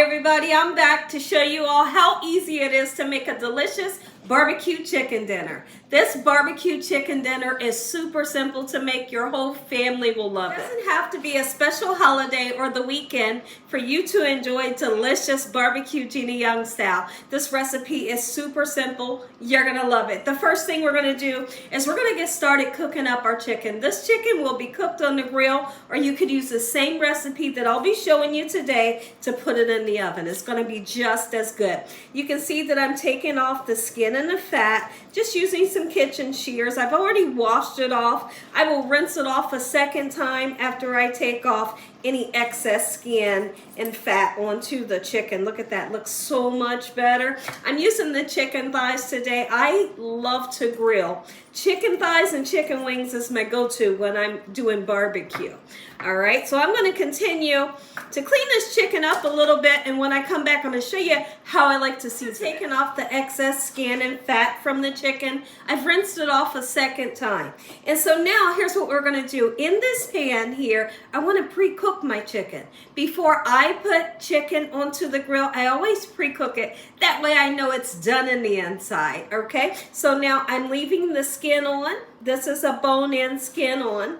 everybody, I'm back to show you all how easy it is to make a delicious barbecue chicken dinner. This barbecue chicken dinner is super simple to make. Your whole family will love it. It doesn't have to be a special holiday or the weekend for you to enjoy delicious barbecue Gina Young style. This recipe is super simple. You're gonna love it. The first thing we're gonna do is we're gonna get started cooking up our chicken. This chicken will be cooked on the grill, or you could use the same recipe that I'll be showing you today to put it in the oven. It's gonna be just as good. You can see that I'm taking off the skin and the fat, just using some kitchen shears. I've already washed it off. I will rinse it off a second time after I take off any excess skin and fat onto the chicken. Look at that, looks so much better. I'm using the chicken thighs today. I love to grill. Chicken thighs and chicken wings is my go-to when I'm doing barbecue. All right, so I'm gonna continue to clean this chicken up a little bit, and when I come back, I'm gonna show you how I like to season it. Taking off the excess skin and fat from the chicken. I've rinsed it off a second time. And so now here's what we're gonna do. In this pan here, I wanna pre-cook my chicken. Before I put chicken onto the grill, I always pre-cook it. That way I know it's done in the inside, okay? So now I'm leaving the skin on. This is a bone-in skin on.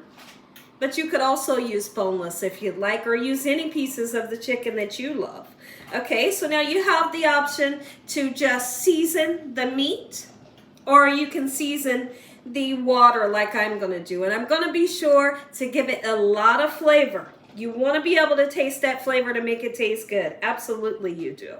But you could also use boneless if you'd like, or use any pieces of the chicken that you love. Okay, so now you have the option to just season the meat, or you can season the water like I'm gonna do. And I'm gonna be sure to give it a lot of flavor. You wanna be able to taste that flavor to make it taste good. Absolutely you do.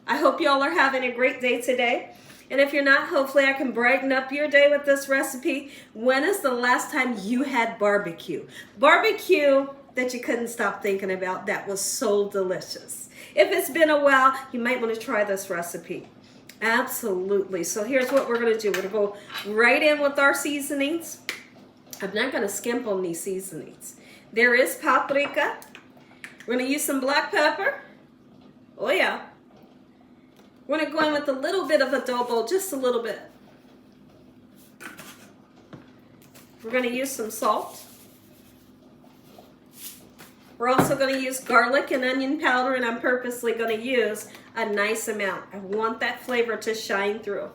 I hope y'all are having a great day today. And if you're not, hopefully I can brighten up your day with this recipe. When is the last time you had barbecue? Barbecue that you couldn't stop thinking about, that was so delicious. If it's been a while, you might want to try this recipe. Absolutely. So here's what we're going to do. We're going to go right in with our seasonings. I'm not going to skimp on these seasonings. There is paprika. We're going to use some black pepper. Oh yeah. We're going to go in with a little bit of adobo, just a little bit. We're going to use some salt. We're also going to use garlic and onion powder, and I'm purposely going to use a nice amount. I want that flavor to shine through.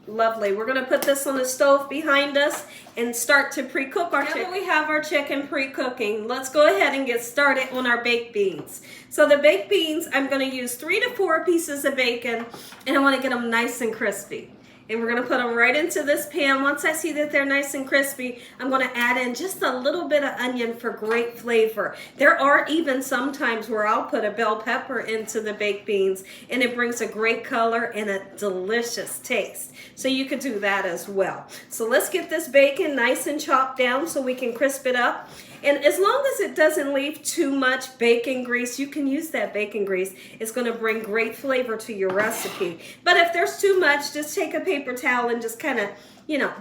Lovely. We're going to put this on the stove behind us and start to pre-cook our chicken. Now that we have our chicken pre-cooking, let's go ahead and get started on our baked beans. So the baked beans, I'm going to use 3 to 4 pieces of bacon, and I want to get them nice and crispy. And we're going to put them right into this pan. Once I see that they're nice and crispy, I'm going to add in just a little bit of onion for great flavor. There are even some times where I'll put a bell pepper into the baked beans, and it brings a great color and a delicious taste. So you could do that as well. So let's get this bacon nice and chopped down so we can crisp it up. And as long as it doesn't leave too much bacon grease, you can use that bacon grease. It's going to bring great flavor to your recipe. But if there's too much, just take a paper towel and just kind of,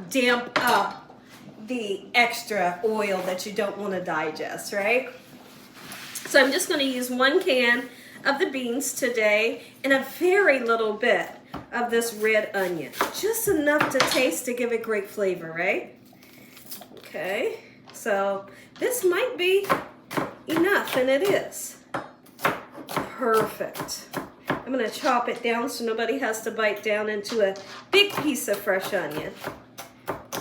damp up the extra oil that you don't want to digest, right? So I'm just going to use 1 can of the beans today and a very little bit of this red onion. Just enough to taste to give it great flavor, right? Okay, so this might be enough, and it is. Perfect. I'm going to chop it down so nobody has to bite down into a big piece of fresh onion.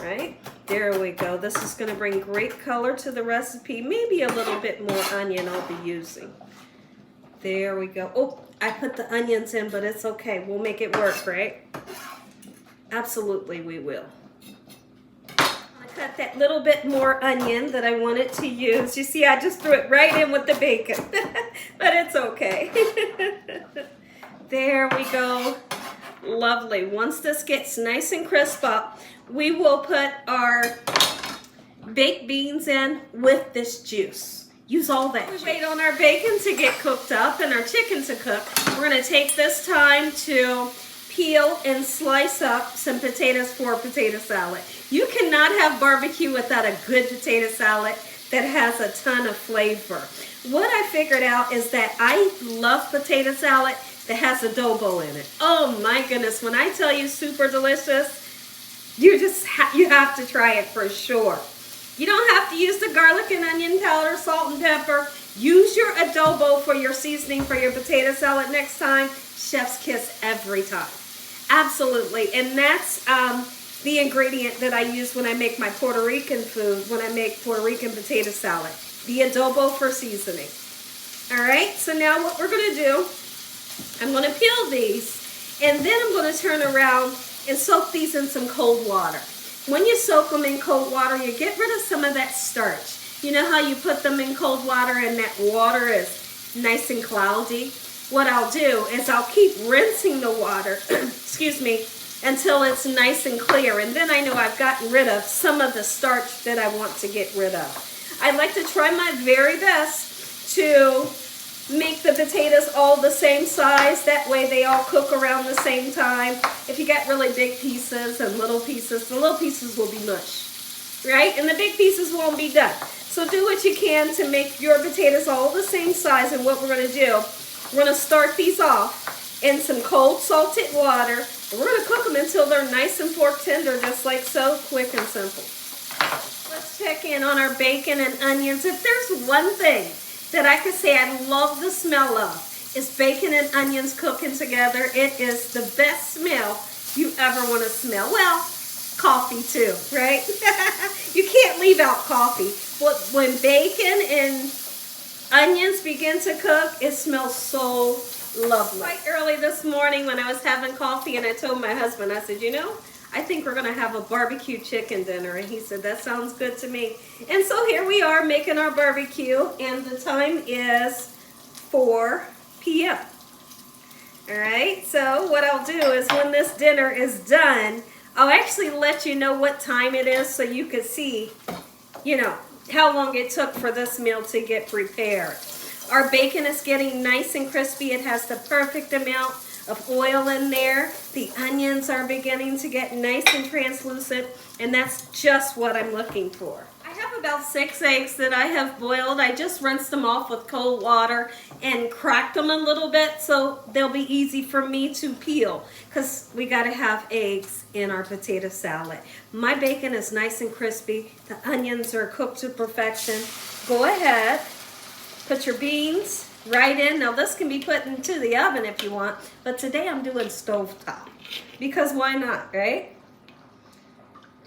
Right? There we go. This is going to bring great color to the recipe. Maybe a little bit more onion I'll be using. There we go. Oh, I put the onions in, but it's okay. We'll make it work, right? Absolutely, we will. Cut that little bit more onion that I wanted to use. You see, I just threw it right in with the bacon, but it's okay. There we go. Lovely. Once this gets nice and crisp up, we will put our baked beans in with this juice. Use all that. We wait on our bacon to get cooked up and our chicken to cook. We're going to take this time to peel and slice up some potatoes for potato salad. You cannot have barbecue without a good potato salad that has a ton of flavor. What I figured out is that I love potato salad that has adobo in it. Oh my goodness, when I tell you super delicious, you have to try it for sure. You don't have to use the garlic and onion powder, salt and pepper. Use your adobo for your seasoning for your potato salad next time. Chef's kiss every time. Absolutely. And that's the ingredient that I use when I make my Puerto Rican food, when I make Puerto Rican potato salad. The adobo for seasoning. All right, so now what we're going to do, I'm going to peel these, and then I'm going to turn around and soak these in some cold water. When you soak them in cold water, you get rid of some of that starch. You know how you put them in cold water and that water is nice and cloudy? What I'll do is I'll keep rinsing the water, excuse me, until it's nice and clear. And then I know I've gotten rid of some of the starch that I want to get rid of. I like to try my very best to make the potatoes all the same size. That way they all cook around the same time. If you got really big pieces and little pieces, the little pieces will be mush, right? And the big pieces won't be done. So do what you can to make your potatoes all the same size. And what we're going to do, we're going to start these off in some cold salted water. And we're going to cook them until they're nice and pork tender, just like so, quick and simple. Let's check in on our bacon and onions. If there's one thing that I could say I love the smell of, is bacon and onions cooking together. It is the best smell you ever want to smell. Well, coffee too, right? You can't leave out coffee. But when bacon and onions begin to cook, it smells so lovely. Quite early this morning when I was having coffee, and I told my husband, I said, you know, I think we're going to have a barbecue chicken dinner. And he said, that sounds good to me. And so here we are making our barbecue, and the time is 4 p.m. All right, so what I'll do is when this dinner is done, I'll actually let you know what time it is so you can see, you know, how long it took for this meal to get prepared. Our bacon is getting nice and crispy. It has the perfect amount of oil in there. The onions are beginning to get nice and translucent, and that's just what I'm looking for. I have about 6 eggs that I have boiled. I just rinsed them off with cold water and cracked them a little bit so they'll be easy for me to peel, because we got to have eggs in our potato salad. My bacon is nice and crispy. The onions are cooked to perfection. Go ahead, put your beans right in. Now this can be put into the oven if you want, but today I'm doing stovetop because why not, right?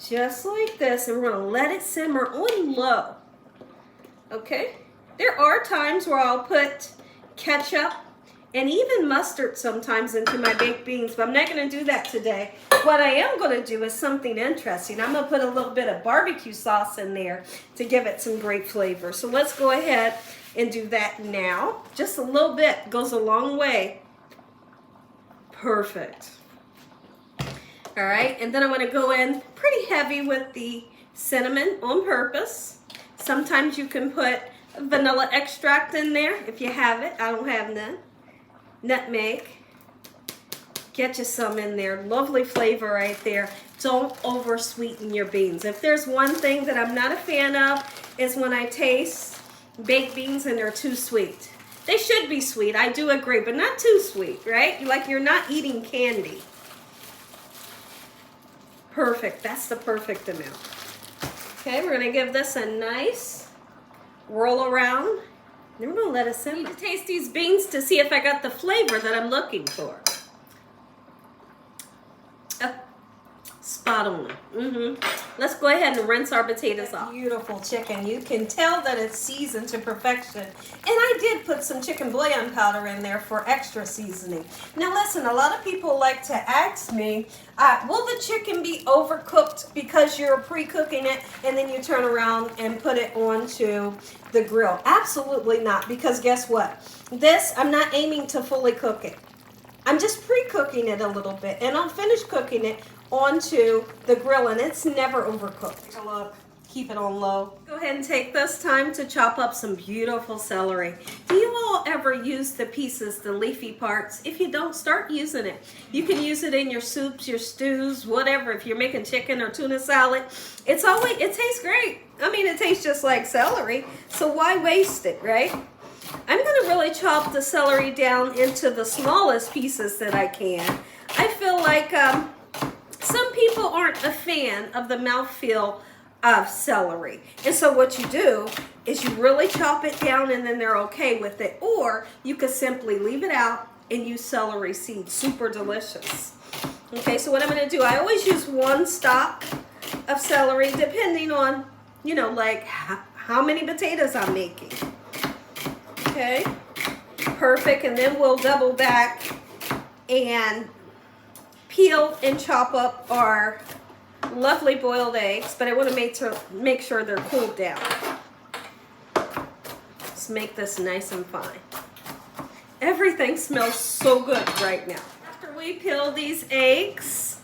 Just like this, and we're going to let it simmer on low. Okay? There are times where I'll put ketchup and even mustard sometimes into my baked beans, but I'm not going to do that today. What I am going to do is something interesting. I'm going to put a little bit of barbecue sauce in there to give it some great flavor. So let's go ahead and do that now. Just a little bit goes a long way. Perfect. All right, and then I'm going to go in pretty heavy with the cinnamon on purpose. Sometimes you can put vanilla extract in there if you have it. I don't have none. Nutmeg. Get you some in there. Lovely flavor right there. Don't over sweeten your beans. If there's one thing that I'm not a fan of, is when I taste baked beans and they're too sweet. They should be sweet, I do agree, but not too sweet, right? Like you're not eating candy. Perfect, that's the perfect amount. Okay, we're gonna give this a nice roll around. Then we're gonna let it simmer. I need to taste these beans to see if I got the flavor that I'm looking for. Spot on. Let's go ahead and rinse our potatoes off. Beautiful chicken. You can tell that it's seasoned to perfection. And I did put some chicken bouillon powder in there for extra seasoning. Now listen, a lot of people like to ask me, will the chicken be overcooked because you're pre-cooking it and then you turn around and put it onto the grill? Absolutely not, because guess what? This, I'm not aiming to fully cook it. I'm just pre-cooking it a little bit, and I'll finish cooking it onto the grill, and it's never overcooked. Look, keep it on low. Go ahead and take this time to chop up some beautiful celery. Do you all ever use the pieces, the leafy parts? If you don't, start using it. You can use it in your soups, your stews, whatever. If you're making chicken or tuna salad, it tastes great. I mean, it tastes just like celery, so why waste it, right? I'm going to really chop the celery down into the smallest pieces that I can. I feel like some people aren't a fan of the mouthfeel of celery. And so what you do is you really chop it down and then they're okay with it. Or you could simply leave it out and use celery seeds. Super delicious. Okay, so what I'm going to do, I always use 1 stalk of celery depending on, you know, like how many potatoes I'm making. Okay, perfect. And then we'll double back and peel and chop up our lovely boiled eggs, but I want to make sure they're cooled down. Let's make this nice and fine. Everything smells so good right now. After we peel these eggs,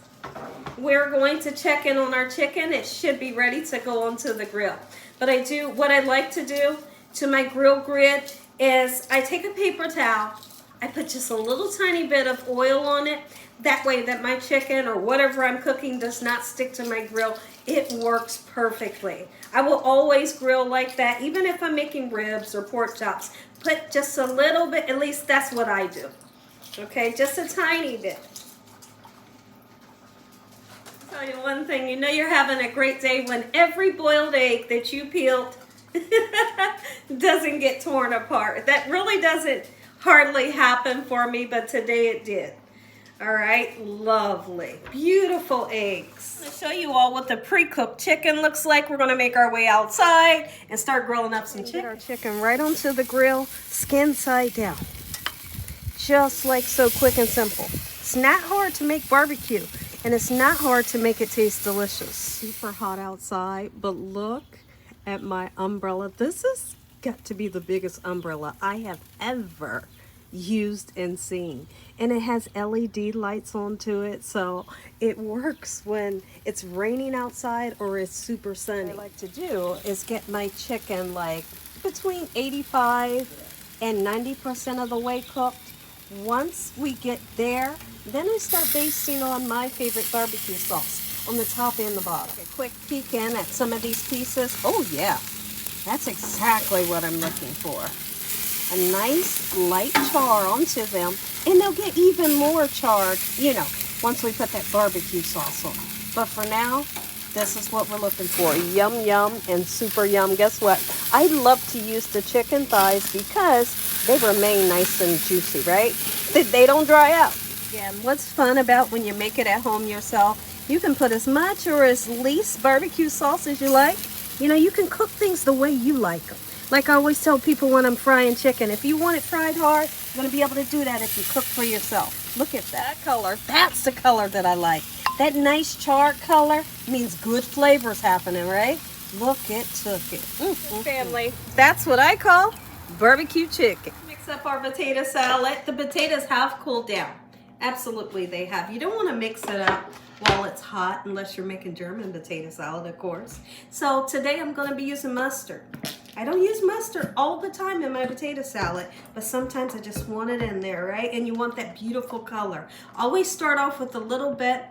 we're going to check in on our chicken. It should be ready to go onto the grill. But what I like to do to my grill grid is I take a paper towel, I put just a little tiny bit of oil on it. That way that my chicken or whatever I'm cooking does not stick to my grill. It works perfectly. I will always grill like that, even if I'm making ribs or pork chops. Put just a little bit, at least that's what I do. Okay, just a tiny bit. I'll tell you one thing, you know you're having a great day when every boiled egg that you peeled doesn't get torn apart. That really doesn't hardly happen for me, but today it did. All right, lovely, beautiful eggs. I'm gonna show you all what the pre-cooked chicken looks like. We're gonna make our way outside and start grilling up some chicken. Get our chicken right onto the grill, skin side down. Just like so, quick and simple. It's not hard to make barbecue, and it's not hard to make it taste delicious. Super hot outside, but look at my umbrella. This has got to be the biggest umbrella I have ever used and seen, and it has LED lights onto it, so it works when it's raining outside or it's super sunny. What I like to do is get my chicken like between 85 and 90% of the way cooked. Once we get there, then I start basting on my favorite barbecue sauce on the top and the bottom. A quick peek in at some of these pieces. Oh yeah, that's exactly what I'm looking for. A nice light char onto them, and they'll get even more charred, you know, once we put that barbecue sauce on. But for now, this is what we're looking for. Yum, yum, and super yum. Guess what? I love to use the chicken thighs because they remain nice and juicy, right? They don't dry out. Again, what's fun about when you make it at home yourself, you can put as much or as least barbecue sauce as you like. You know, you can cook things the way you like them. Like I always tell people when I'm frying chicken, if you want it fried hard, you're going to be able to do that if you cook for yourself. Look at that color. That's the color that I like. That nice charred color means good flavors happening, right? Look, it took it. Family, that's what I call barbecue chicken. Mix up our potato salad. The potatoes have cooled down. Absolutely, they have. You don't want to mix it up while it's hot unless you're making German potato salad, of course. So today I'm going to be using mustard. I don't use mustard all the time in my potato salad, but sometimes I just want it in there, right? And you want that beautiful color. Always start off with a little bit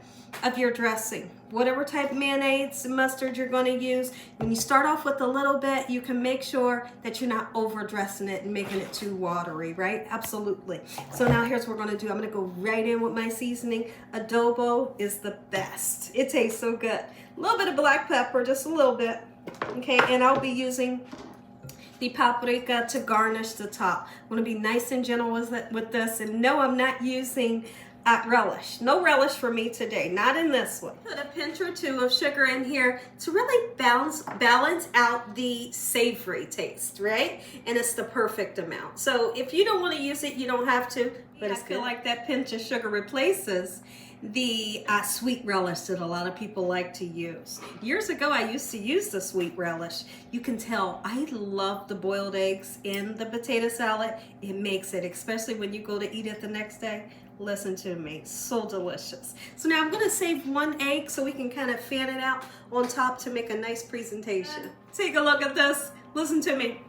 of your dressing. Whatever type of mayonnaise and mustard you're going to use, when you start off with a little bit, you can make sure that you're not over dressing it and making it too watery, right? Absolutely. So now here's what we're going to do. I'm going to go right in with my seasoning. Adobo is the best. It tastes so good. A little bit of black pepper, just a little bit. Okay, and I'll be using the paprika to garnish the top. I want to be nice and gentle with this, and no, I'm not using relish. No relish for me today, not in this one. Put a pinch or two of sugar in here to really balance out the savory taste, right? And it's the perfect amount. So if you don't want to use it, you don't have to, but I feel like that pinch of sugar replaces the sweet relish that a lot of people like to use. Years ago, I used to use the sweet relish. You can tell I love the boiled eggs in the potato salad. It makes it, especially when you go to eat it the next day. Listen to me, so delicious. So now I'm gonna save one egg so we can kind of fan it out on top to make a nice presentation. Take a look at this, listen to me.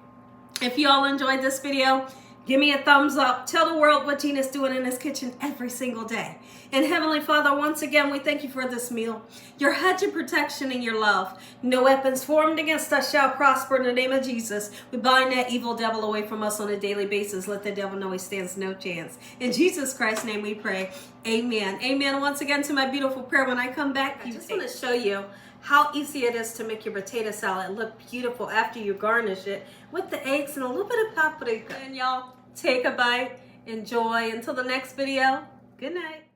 If y'all enjoyed this video, give me a thumbs up. Tell the world what Gina's doing in this kitchen every single day. And Heavenly Father, once again, we thank you for this meal, your hedge of protection and your love. No weapons formed against us shall prosper in the name of Jesus. We bind that evil devil away from us on a daily basis. Let the devil know he stands no chance. In Jesus Christ's name we pray. Amen. Amen. Once again to my beautiful prayer. When I come back, I just want to show you how easy it is to make your potato salad look beautiful after you garnish it with the eggs and a little bit of paprika. And y'all, take a bite, enjoy. Until the next video, good night.